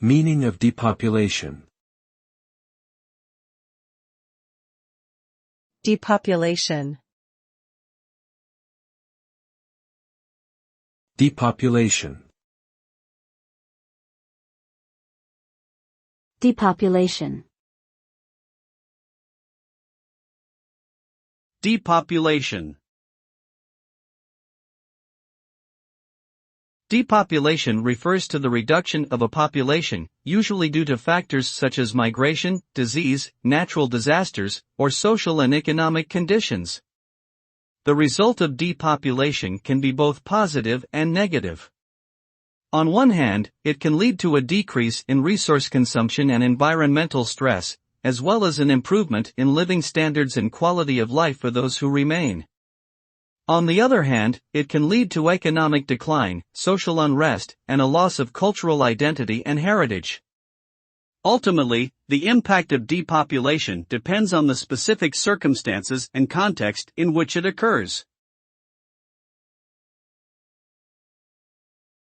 Meaning of depopulation. Depopulation. Depopulation. Depopulation. Depopulation. Depopulation refers to the reduction of a population, usually due to factors such as migration, disease, natural disasters, or social and economic conditions. The result of depopulation can be both positive and negative. On one hand, it can lead to a decrease in resource consumption and environmental stress, as well as an improvement in living standards and quality of life for those who remain. On the other hand, it can lead to economic decline, social unrest, and a loss of cultural identity and heritage. Ultimately, the impact of depopulation depends on the specific circumstances and context in which it occurs.